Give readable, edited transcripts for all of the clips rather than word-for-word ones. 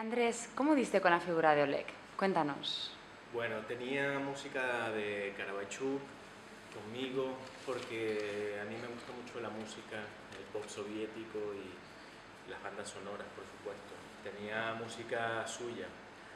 Andrés, ¿cómo diste con la figura de Oleg? Cuéntanos. Bueno, tenía música de Carabaychuk conmigo porque a mí me gusta mucho la música, el pop soviético y las bandas sonoras, por supuesto. Tenía música suya,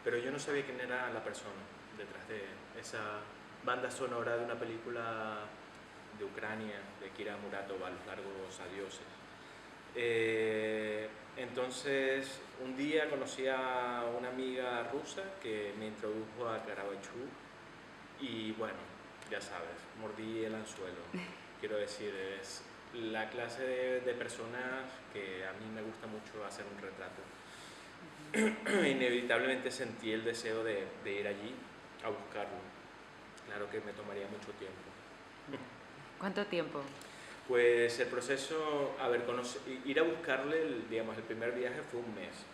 pero yo no sabía quién era la persona detrás de esa banda sonora de una película de Ucrania, de Kira Muratova, Los largos adioses. Entonces, un día conocí a una amiga rusa que me introdujo a Carabaychú y bueno, ya sabes, mordí el anzuelo. Quiero decir, es la clase de personas que a mí me gusta mucho hacer un retrato. Inevitablemente sentí el deseo de ir allí a buscarlo. Claro que me tomaría mucho tiempo. ¿Cuánto tiempo? Pues el proceso, a ver, ir a buscarle, digamos, el primer viaje fue un mes.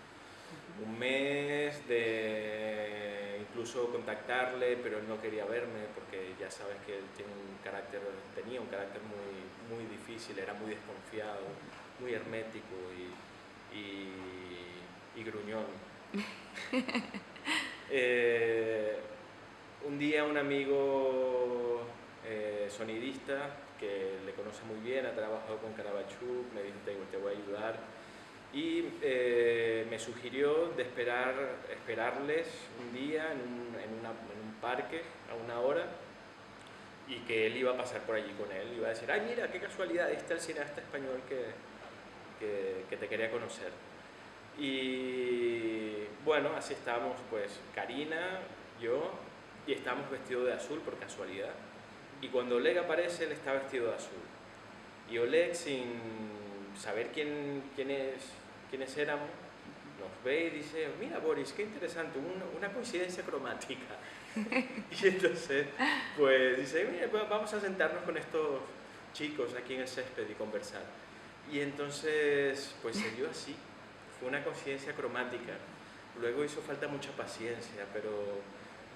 Un mes de incluso contactarle, pero él no quería verme porque ya sabes que él tenía un carácter muy difícil, era muy desconfiado, muy hermético y gruñón. Un día un amigo sonidista que le conoce muy bien, ha trabajado con Carabaychuk, me dijo te voy a ayudar y me sugirió de esperarles un día en un parque a una hora y que él iba a pasar por allí con él, iba a decir, ay mira, qué casualidad, este es el cineasta español que te quería conocer. Y bueno, así estábamos pues Karina, yo, y estábamos vestidos de azul por casualidad. Y cuando Oleg aparece, él está vestido de azul. Y Oleg, sin saber quiénes éramos, nos ve y dice, mira Boris, qué interesante, una coincidencia cromática. Y entonces, pues dice, mira, pues, vamos a sentarnos con estos chicos aquí en el césped y conversar. Y entonces, pues se dio así, fue una coincidencia cromática. Luego hizo falta mucha paciencia, pero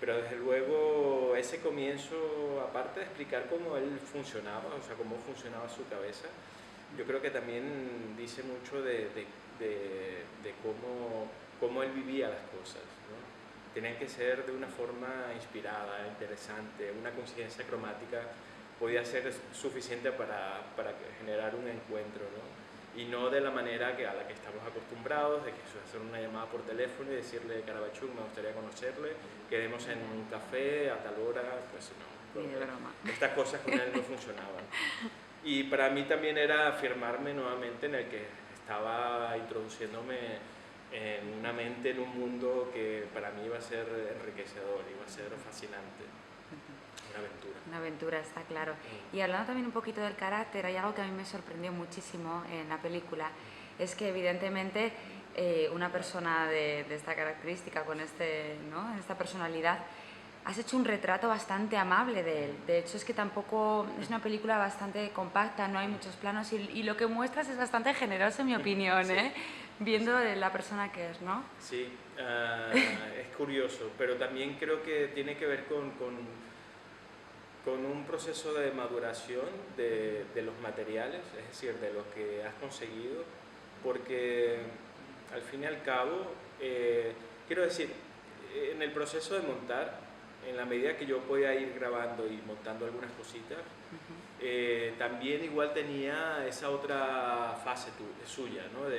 desde luego ese comienzo, aparte de explicar cómo él funcionaba, o sea, cómo funcionaba su cabeza, yo creo que también dice mucho de cómo él vivía las cosas, ¿no? Tenían que ser de una forma inspirada, interesante, una coincidencia cromática podía ser suficiente para generar un encuentro, ¿no? Y no de la manera a la que estamos acostumbrados, de que es hacer una llamada por teléfono y decirle, Carabaychuk, me gustaría conocerle, quedemos en un café a tal hora, pues no. Ni de broma. Estas cosas con él no funcionaban. Y para mí también era afirmarme nuevamente en el que estaba introduciéndome en una mente, en un mundo que para mí iba a ser enriquecedor, iba a ser fascinante. Una aventura. Una aventura, está claro. Y hablando también un poquito del carácter, hay algo que a mí me sorprendió muchísimo en la película, es que evidentemente una persona de esta característica, con esta personalidad, has hecho un retrato bastante amable de él. De hecho, es que tampoco es una película bastante compacta, no hay muchos planos y lo que muestras es bastante generoso, en mi opinión, Sí. Viendo la persona que es, ¿no? Sí, es curioso, pero también creo que tiene que ver con un proceso de maduración de los materiales, es decir, de lo que has conseguido, porque al fin y al cabo, quiero decir, en el proceso de montar, en la medida que yo podía ir grabando y montando algunas cositas, también igual tenía esa otra fase suya, ¿no?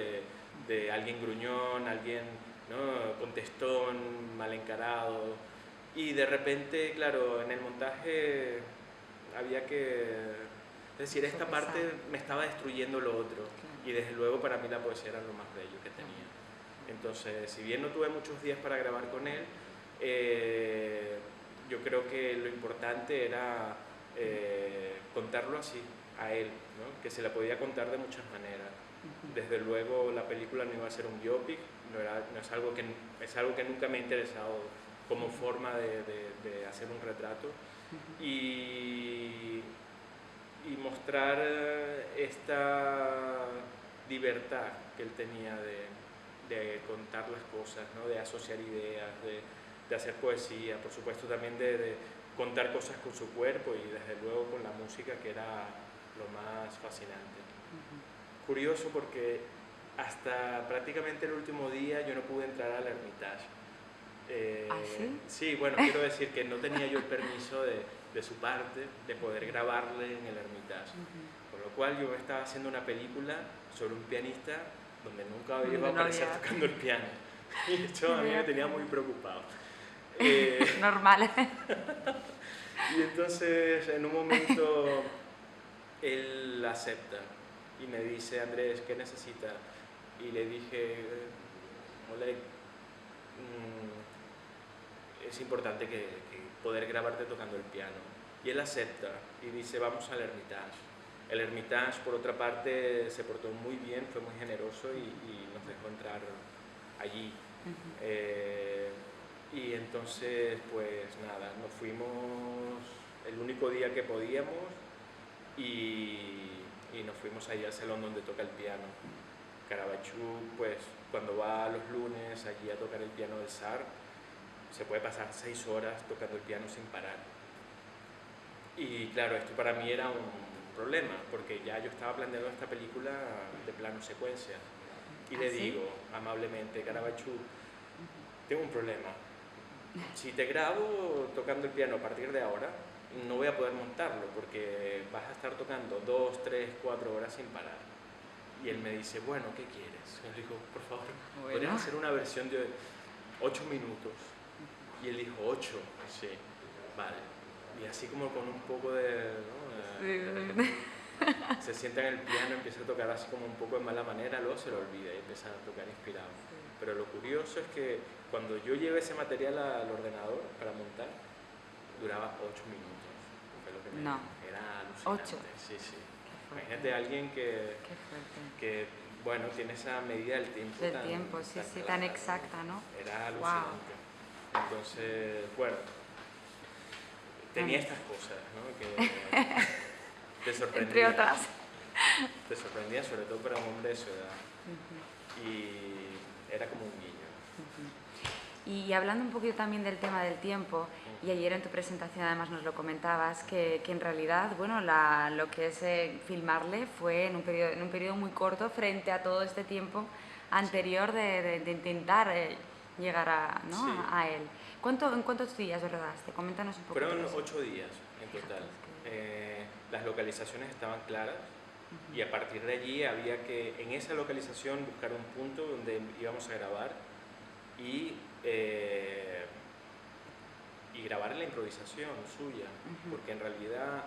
De alguien gruñón, alguien, ¿no? Contestón, mal encarado, y de repente, claro, en el montaje había que... Es decir, esta parte me estaba destruyendo lo otro, y desde luego para mí la poesía era lo más bello que tenía. Entonces, si bien no tuve muchos días para grabar con él, yo creo que lo importante era contarlo así, a él, ¿no? Que se la podía contar de muchas maneras. Desde luego la película no iba a ser un biopic, es algo que nunca me ha interesado como forma de hacer un retrato y mostrar esta libertad que él tenía de contar las cosas, ¿no? De asociar ideas, de hacer poesía, por supuesto también de contar cosas con su cuerpo y desde luego con la música, que era lo más fascinante. Curioso porque hasta prácticamente el último día yo no pude entrar al Hermitage. ¿Ah, sí? Sí, bueno, quiero decir que no tenía yo el permiso de su parte de poder grabarle en el Hermitage. Con lo cual yo estaba haciendo una película sobre un pianista donde nunca iba a Donde no aparecer había- tocando el piano. Y esto a mí me tenía muy preocupado. Normal. Y entonces en un momento él acepta y me dice: Andrés, ¿qué necesita? Y le dije: Oleg, es importante que poder grabarte tocando el piano. Y él acepta y dice: vamos al Hermitage. El Hermitage, por otra parte, se portó muy bien, fue muy generoso y nos dejó entrar allí. Y entonces, pues nada, nos fuimos el único día que podíamos y nos fuimos allí al salón donde toca el piano. Caravachú, pues cuando va los lunes allí a tocar el piano del SAR, se puede pasar 6 horas tocando el piano sin parar. Y claro, esto para mí era un problema, porque ya yo estaba planeando esta película de plano secuencia. Y le digo amablemente: Caravachú, tengo un problema. Si te grabo tocando el piano a partir de ahora, no voy a poder montarlo, porque vas a estar tocando 2, 3, 4 horas sin parar. Y él me dice: bueno, ¿qué quieres? Yo le digo: por favor, ¿podrías hacer una versión de 8 minutos? Y él dijo: 8, sí, vale. Y así como con un poco de... se sienta en el piano, empieza a tocar así como un poco de mala manera, luego se lo olvida y empieza a tocar inspirado. Pero lo curioso es que cuando yo llevé ese material al ordenador para montar, duraba 8 minutos. Fue lo que me era alucinante. 8. Sí, sí. Imagínate a alguien que, bueno, tiene esa medida del tiempo Del tiempo, sí, sí, tan exacta, ¿no? Era alucinante. Wow. Entonces, bueno, tenía estas cosas, ¿no? Que te sorprendía. Entre otras. Te sorprendía, sobre todo para un hombre de su edad. Y era como un guiño. Y hablando un poquito también del tema del tiempo, y ayer en tu presentación además nos lo comentabas, que en realidad, bueno, lo que es filmarle fue en un periodo muy corto frente a todo este tiempo anterior de intentar llegar a él. ¿En cuántos días rodaste? Coméntanos un poco. Fueron 8 días en total. Las localizaciones estaban claras y a partir de allí había que en esa localización buscar un punto donde íbamos a grabar y grabar la improvisación suya, porque en realidad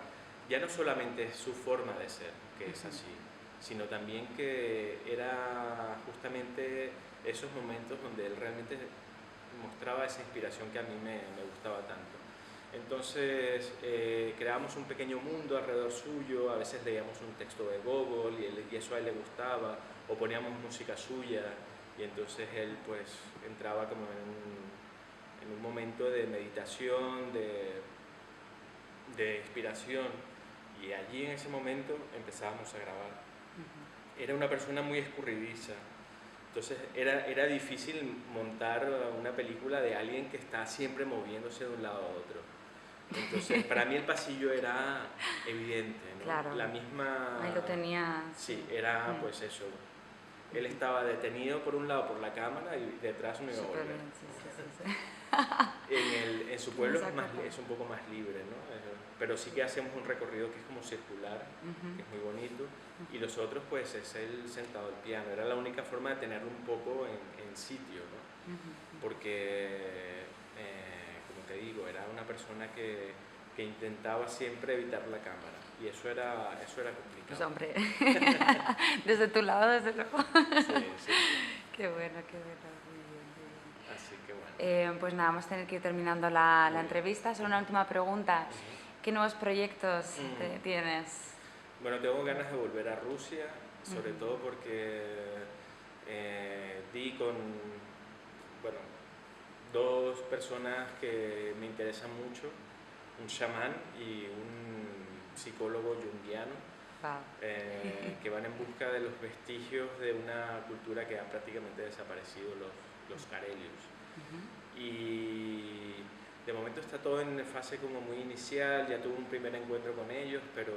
ya no solamente es su forma de ser, que es así, sino también que era justamente esos momentos donde él realmente mostraba esa inspiración que a mí me gustaba tanto. Entonces creábamos un pequeño mundo alrededor suyo, a veces leíamos un texto de Gogol y eso a él le gustaba, o poníamos música suya y entonces él pues entraba como en un momento de meditación, de inspiración, y allí en ese momento empezábamos a grabar. Era una persona muy escurridiza, entonces era difícil montar una película de alguien que está siempre moviéndose de un lado a otro. Entonces, para mí el pasillo era evidente, ¿no? Claro. La misma... Ahí lo tenía... Sí, era pues eso. Él estaba detenido por un lado por la cámara y detrás no iba a volver. En su pueblo es un poco más libre, ¿no? Pero sí que hacemos un recorrido que es como circular, que es muy bonito, y los otros pues es él sentado al piano. Era la única forma de tenerlo un poco en sitio, ¿no? Porque, como te digo, era una persona que intentaba siempre evitar la cámara, y eso era complicado. Pues hombre, desde tu lado, desde luego. Sí. Qué bueno, muy bien. Así que bueno. Pues nada, vamos a tener que ir terminando la entrevista. Solo una última pregunta. ¿Qué nuevos proyectos tienes? Bueno, tengo ganas de volver a Rusia, sobre todo porque di con dos personas que me interesan mucho, un chamán y un psicólogo junguiano, que van en busca de los vestigios de una cultura que ha prácticamente desaparecido, los carelios. Y de momento está todo en fase como muy inicial, ya tuve un primer encuentro con ellos, pero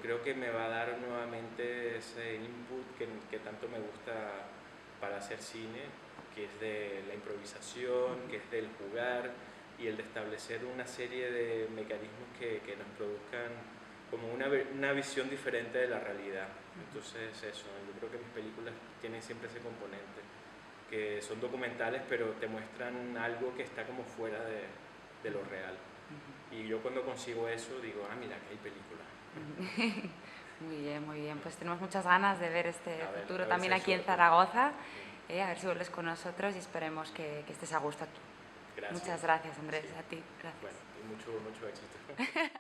creo que me va a dar nuevamente ese input que tanto me gusta para hacer cine, que es de la improvisación, que es del jugar y el de establecer una serie de mecanismos que nos produzcan como una visión diferente de la realidad. Entonces eso, yo creo que mis películas tienen siempre ese componente, que son documentales pero te muestran algo que está como fuera de lo real. Y yo cuando consigo eso digo, ah, mira, que hay película. Muy bien. Pues tenemos muchas ganas de ver este futuro también aquí en suerte. Zaragoza. A ver si vuelves con nosotros y esperemos que estés a gusto aquí. Gracias. Muchas gracias, Andrés. Sí. A ti. Gracias. Bueno, y mucho éxito.